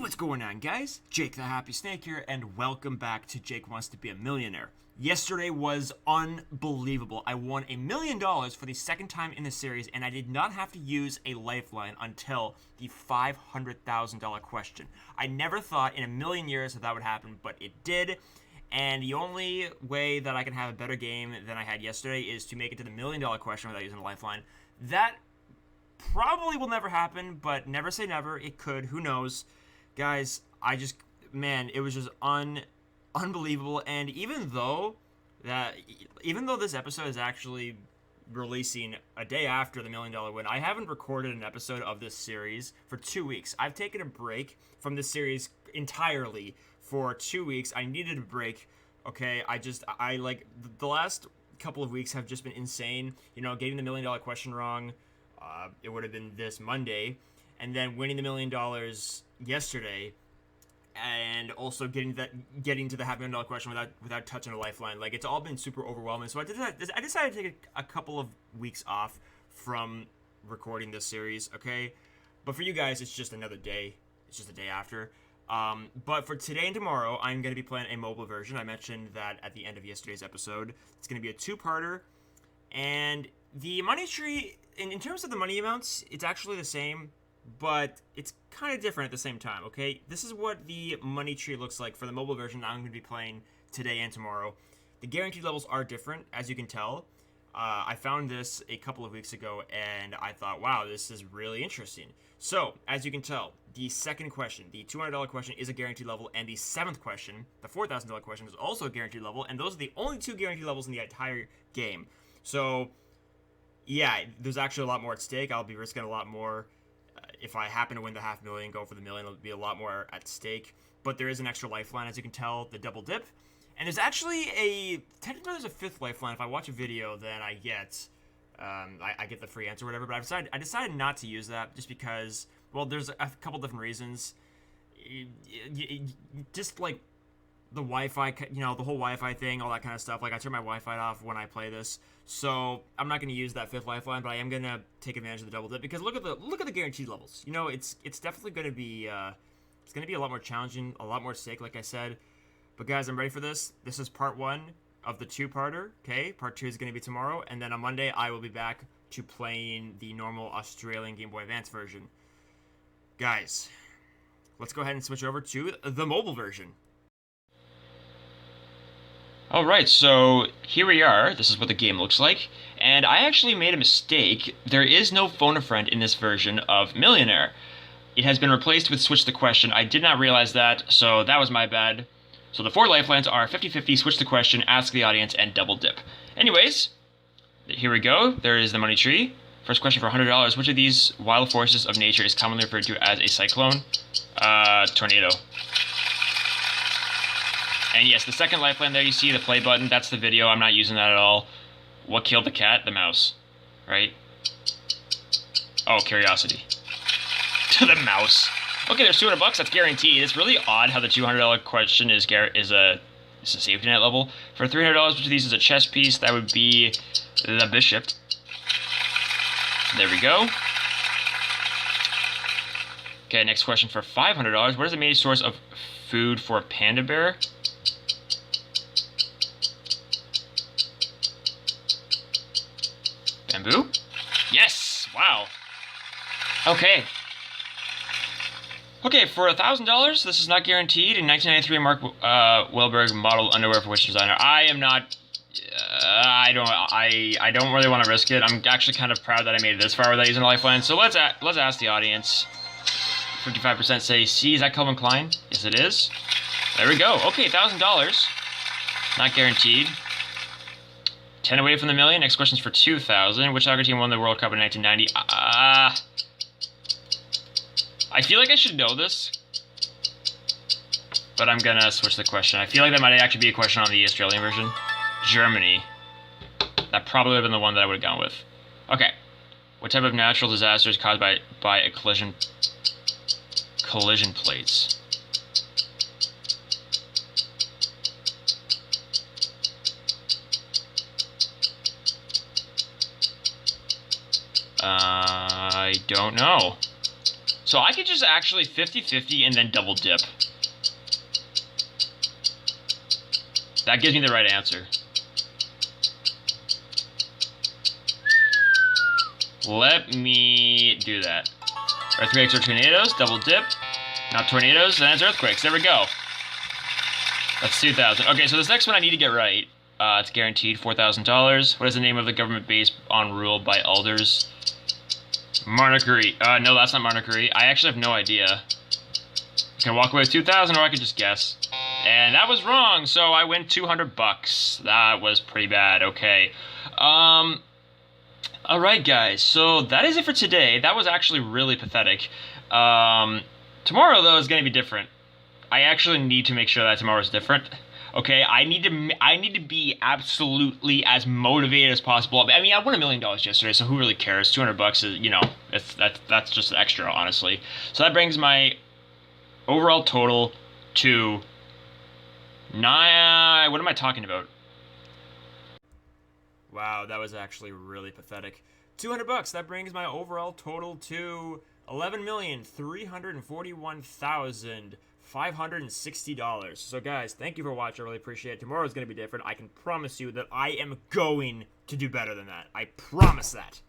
What's going on, guys? Jake the Happy Snake here, and welcome back to Jake Wants to Be a Millionaire. Yesterday was unbelievable. I won $1 million for the second time in the series, and I did not have to use a lifeline until the $500,000 question. I never thought in a million years that would happen, but it did. And the only way that I can have a better game than I had yesterday is to make it to the $1 million question without using a lifeline. That probably will never happen, but never say never. It could. Who knows? Guys, it was just unbelievable. And even though this episode is actually releasing a day after the $1 million win, I haven't recorded an episode of this series for 2 weeks. I've taken a break from this series entirely for 2 weeks. I needed a break. Okay, the last couple of weeks have just been insane. You know, getting the $1 million question wrong, it would have been this Monday, and then winning the $1 million yesterday, and also getting to the $500,000 question without touching a lifeline. Like, it's all been super overwhelming. So I decided to take a couple of weeks off from recording this series. Okay, but for you guys, it's just another day. It's just a day after. But for today and tomorrow, I'm going to be playing a mobile version. I mentioned that at the end of yesterday's episode. It's going to be a two-parter, and the money tree, in terms of the money amounts, it's actually the same, but it's kind of different at the same time, okay? This is what the money tree looks like for the mobile version I'm going to be playing today and tomorrow. The guaranteed levels are different, as you can tell. I found this a couple of weeks ago, and I thought, wow, this is really interesting. So, as you can tell, the second question, the $200 question, is a guaranteed level, and the seventh question, the $4,000 question, is also a guaranteed level, and those are the only two guaranteed levels in the entire game. So, yeah, there's actually a lot more at stake. I'll be risking a lot more. If I happen to win the $500,000, go for the $1 million, it'll be a lot more at stake. But there is an extra lifeline, as you can tell, the double dip. And there's actually technically there's a fifth lifeline. If I watch a video, then I get the free answer or whatever. But I decided not to use that just because, well, there's a couple different reasons. Just like the Wi-Fi, the whole Wi-Fi thing, all that kind of stuff. Like, I turn my Wi-Fi off when I play this, so I'm not going to use that fifth lifeline, but I am going to take advantage of the double dip because look at the guaranteed levels. You know, it's definitely going to be it's going to be a lot more challenging, a lot more stake, like I said. But guys, I'm ready for this. This is part one of the two-parter. Okay, part two is going to be tomorrow, and then on Monday I will be back to playing the normal Australian Game Boy Advance version. Guys, let's go ahead and switch over to the mobile version. Alright, so here we are. This is what the game looks like. And I actually made a mistake. There is no phone a friend in this version of Millionaire. It has been replaced with Switch the Question. I did not realize that, so that was my bad. So the four lifelines are 50-50, Switch the Question, Ask the Audience, and Double Dip. Anyways, here we go. There is the money tree. First question for $100. Which of these wild forces of nature is commonly referred to as a cyclone? Tornado. And yes, the second lifeline there, you see the play button. That's the video. I'm not using that at all. What killed the cat? The mouse. Right? Oh, curiosity. To the mouse. Okay, there's $200. That's guaranteed. It's really odd how the $200 question is a safety net level. For $300, which of these is a chess piece? That would be the bishop. There we go. Okay, next question for $500. What is the main source of food for a panda bear? Bamboo? Yes! Wow. Okay. Okay, for $1,000, this is not guaranteed. In 1993, Mark Wahlberg modeled underwear for which designer? I am not... I don't really want to risk it. I'm actually kind of proud that I made it this far without using a lifeline. So let's ask the audience. 55% say C. Is that Calvin Klein? Yes, it is. There we go. Okay, $1,000. Not guaranteed. 10 away from the million. Next question's for $2,000. Which soccer team won the World Cup in 1990? I feel like I should know this, but I'm gonna switch the question. I feel like that might actually be a question on the Australian version. Germany. That probably would have been the one that I would have gone with. Okay. What type of natural disaster is caused by a collision plates? I don't know. So I could just actually 50-50 and then double dip. That gives me the right answer. Let me do that. Earthquakes or tornadoes, double dip. Not tornadoes, then it's earthquakes. There we go. That's 2,000. Okay, so this next one I need to get right. It's guaranteed $4,000. What is the name of the government based on rule by elders? Marnacuri. No, that's not Marnacuri. I actually have no idea. I can walk away with 2,000, or I could just guess. And that was wrong, so I win $200. That was pretty bad. Okay. Alright, guys. So that is it for today. That was actually really pathetic. Tomorrow, though, is going to be different. I actually need to make sure that tomorrow is different. Okay, I need to be absolutely as motivated as possible. I mean, I won $1 million yesterday, so who really cares? $200 is, you know, that's just extra, honestly. So that brings my overall total to 9. What am I talking about? Wow, that was actually really pathetic. $200. That brings my overall total to $11,341,560. So guys, thank you for watching. I really appreciate it. Tomorrow's going to be different. I can promise you that I am going to do better than that. I promise that.